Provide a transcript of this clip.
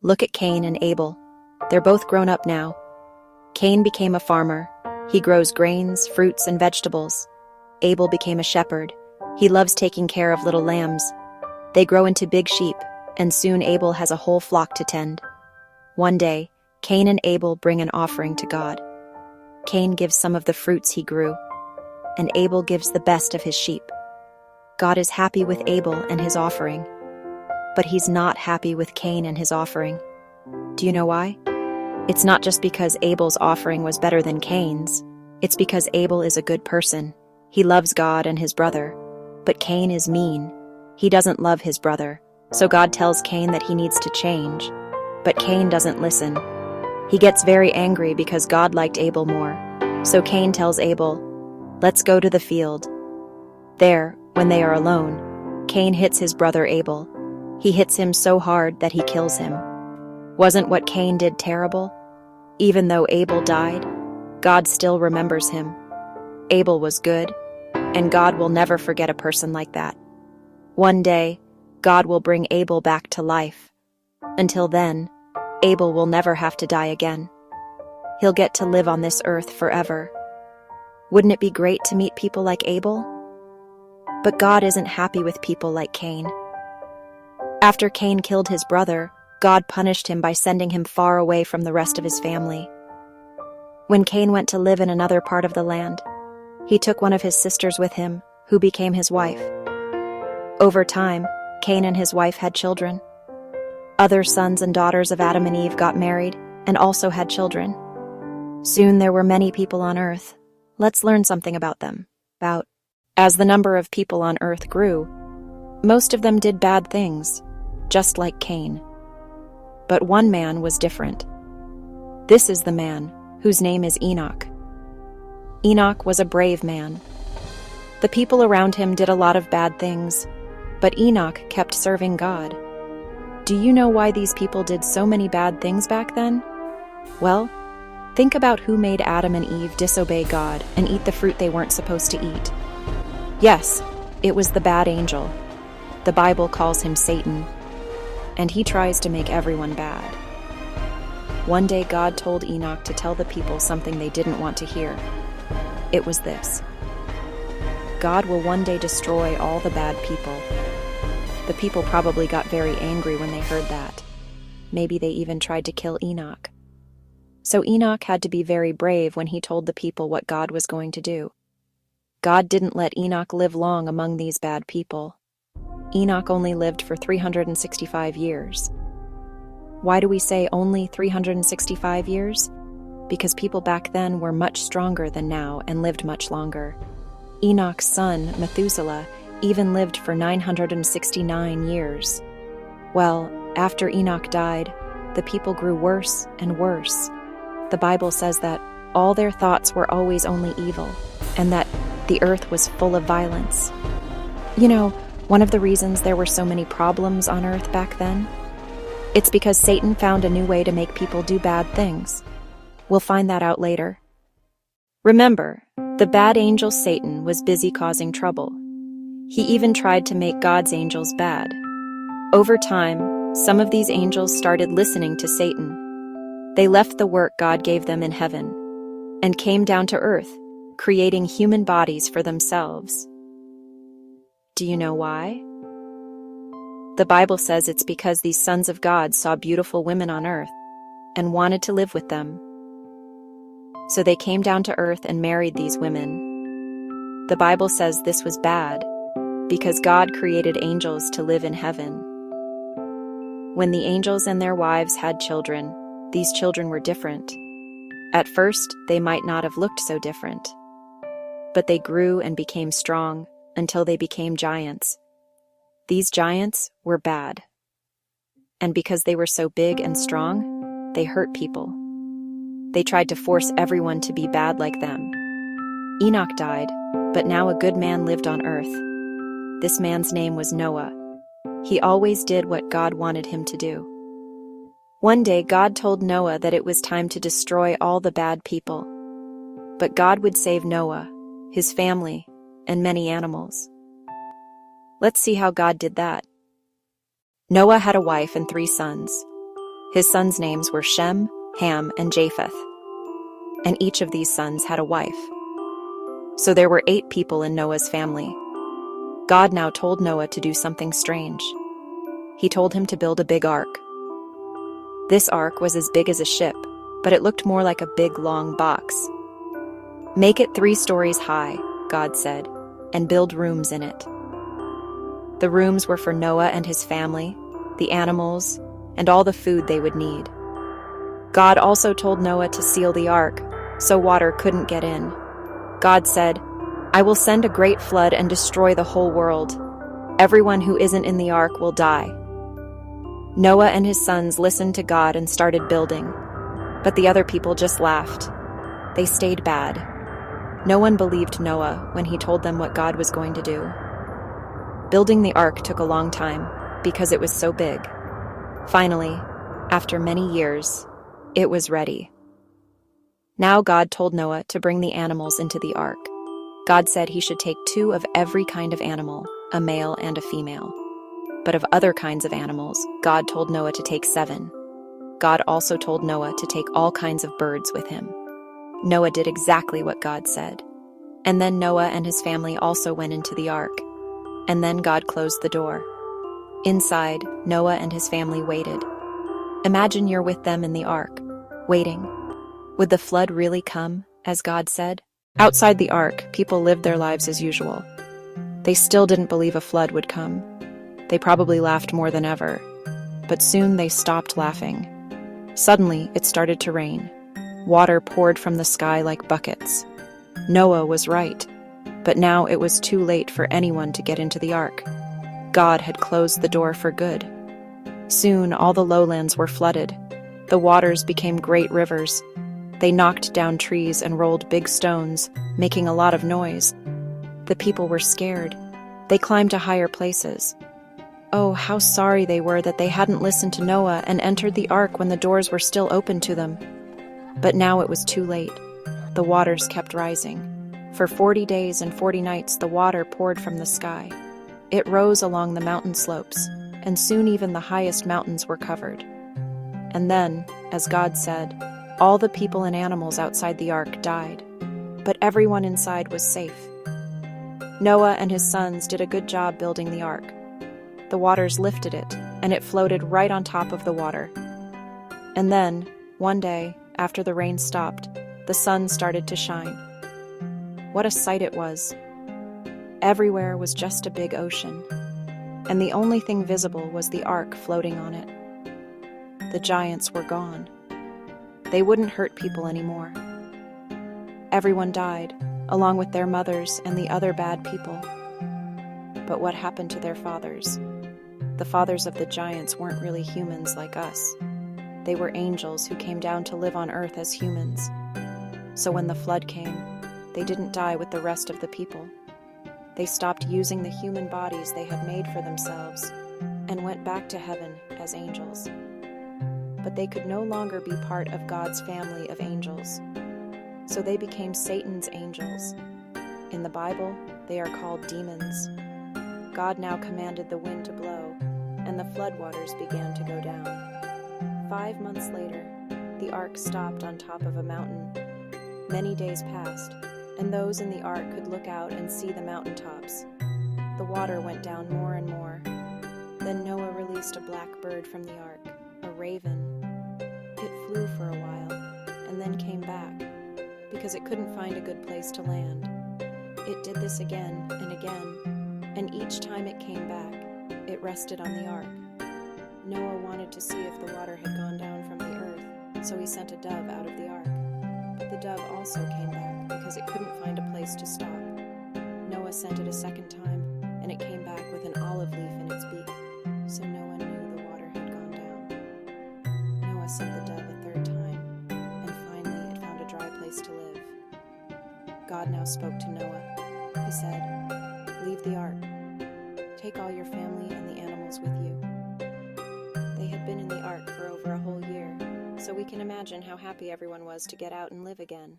Look at Cain and Abel. They're both grown up now. Cain became a farmer. He grows grains, fruits, and vegetables. Abel became a shepherd. He loves taking care of little lambs. They grow into big sheep, and soon Abel has a whole flock to tend. One day, Cain and Abel bring an offering to God. Cain gives some of the fruits he grew, and Abel gives the best of his sheep. God is happy with Abel and his offering, but he's not happy with Cain and his offering. Do you know why? It's not just because Abel's offering was better than Cain's. It's because Abel is a good person. He loves God and his brother. But Cain is mean. He doesn't love his brother. So God tells Cain that he needs to change. But Cain doesn't listen. He gets very angry because God liked Abel more. So Cain tells Abel, "Let's go to the field." There, when they are alone, Cain hits his brother Abel. He hits him so hard that he kills him. Wasn't what Cain did terrible? Even though Abel died, God still remembers him. Abel was good, and God will never forget a person like that. One day, God will bring Abel back to life. Until then, Abel will never have to die again. He'll get to live on this earth forever. Wouldn't it be great to meet people like Abel? But God isn't happy with people like Cain. After Cain killed his brother, God punished him by sending him far away from the rest of his family. When Cain went to live in another part of the land, he took one of his sisters with him, who became his wife. Over time, Cain and his wife had children. Other sons and daughters of Adam and Eve got married and also had children. Soon there were many people on earth. Let's learn something about them. As the number of people on earth grew, most of them did bad things, just like Cain. But one man was different. This is the man whose name is Enoch. Enoch was a brave man. The people around him did a lot of bad things, but Enoch kept serving God. Do you know why these people did so many bad things back then? Well, think about who made Adam and Eve disobey God and eat the fruit they weren't supposed to eat. Yes, it was the bad angel. The Bible calls him Satan, and he tries to make everyone bad. One day God told Enoch to tell the people something they didn't want to hear. It was this: God will one day destroy all the bad people. The people probably got very angry when they heard that. Maybe they even tried to kill Enoch. So Enoch had to be very brave when he told the people what God was going to do. God didn't let Enoch live long among these bad people. Enoch only lived for 365 years. Why do we say only 365 years? Because people back then were much stronger than now and lived much longer. Enoch's son, Methuselah, even lived for 969 years. Well, after Enoch died, the people grew worse and worse. The Bible says that all their thoughts were always only evil, and that the earth was full of violence. You know, one of the reasons there were so many problems on earth back then? It's because Satan found a new way to make people do bad things. We'll find that out later. Remember, the bad angel Satan was busy causing trouble. He even tried to make God's angels bad. Over time, some of these angels started listening to Satan. They left the work God gave them in heaven and came down to earth, creating human bodies for themselves. Do you know why? The Bible says it's because these sons of God saw beautiful women on earth and wanted to live with them. So they came down to earth and married these women. The Bible says this was bad because God created angels to live in heaven. When the angels and their wives had children, these children were different. At first, they might not have looked so different, but they grew and became strong until they became giants. These giants were bad. And because they were so big and strong, they hurt people. They tried to force everyone to be bad like them. Enoch died, but now a good man lived on earth. This man's name was Noah. He always did what God wanted him to do. One day, God told Noah that it was time to destroy all the bad people. But God would save Noah, his family, and many animals. Let's see how God did that. Noah had a wife and 3 sons. His sons' names were Shem, Ham, and Japheth, and each of these sons had a wife. So there were 8 people in Noah's family. God now told Noah to do something strange. He told him to build a big ark. This ark was as big as a ship, but it looked more like a big, long box. "Make it 3 stories high," God said, "and build rooms in it." The rooms were for Noah and his family, the animals, and all the food they would need. God also told Noah to seal the ark, so water couldn't get in. God said, "I will send a great flood and destroy the whole world. Everyone who isn't in the ark will die." Noah and his sons listened to God and started building, but the other people just laughed. They stayed bad. No one believed Noah when he told them what God was going to do. Building the ark took a long time because it was so big. Finally, after many years, it was ready. Now God told Noah to bring the animals into the ark. God said he should take 2 of every kind of animal, a male and a female. But of other kinds of animals, God told Noah to take 7. God also told Noah to take all kinds of birds with him. Noah did exactly what God said. And then Noah and his family also went into the ark. And then God closed the door. Inside, Noah and his family waited. Imagine you're with them in the ark, waiting. Would the flood really come, as God said? Outside the ark, people lived their lives as usual. They still didn't believe a flood would come. They probably laughed more than ever. But soon they stopped laughing. Suddenly, it started to rain. Water poured from the sky like buckets. Noah was right. But now it was too late for anyone to get into the ark. God had closed the door for good. Soon all the lowlands were flooded. The waters became great rivers. They knocked down trees and rolled big stones, making a lot of noise. The people were scared. They climbed to higher places. Oh, how sorry they were that they hadn't listened to Noah and entered the ark when the doors were still open to them. But now it was too late. The waters kept rising. For 40 days and 40 nights the water poured from the sky. It rose along the mountain slopes, and soon even the highest mountains were covered. And then, as God said, all the people and animals outside the ark died, but everyone inside was safe. Noah and his sons did a good job building the ark. The waters lifted it, and it floated right on top of the water. And then, one day, after the rain stopped, the sun started to shine. What a sight it was. Everywhere was just a big ocean, and the only thing visible was the ark floating on it. The giants were gone. They wouldn't hurt people anymore. Everyone died, along with their mothers and the other bad people. But what happened to their fathers? The fathers of the giants weren't really humans like us. They were angels who came down to live on earth as humans. So when the flood came, they didn't die with the rest of the people. They stopped using the human bodies they had made for themselves and went back to heaven as angels. But they could no longer be part of God's family of angels. So they became Satan's angels. In the Bible, they are called demons. God now commanded the wind to blow, and the floodwaters began to go down. 5 months later, the ark stopped on top of a mountain. Many days passed, and those in the ark could look out and see the mountaintops. The water went down more and more. Then Noah released a black bird from the ark, a raven. It flew for a while, and then came back, because it couldn't find a good place to land. It did this again and again, and each time it came back, it rested on the ark. Noah wanted to see if the water had gone down from the earth, so he sent a dove out of the ark. But the dove also came back because it couldn't find a place to stop. Noah sent it a second time, and it came back with an olive leaf in its beak, so Noah knew the water had gone down. Noah sent the dove a third time, and finally it found a dry place to live. God now spoke to Noah. He said, "Leave the ark. Take all your family and the animals with you." They had been in the ark for over a whole year, so we can imagine how happy everyone was to get out and live again.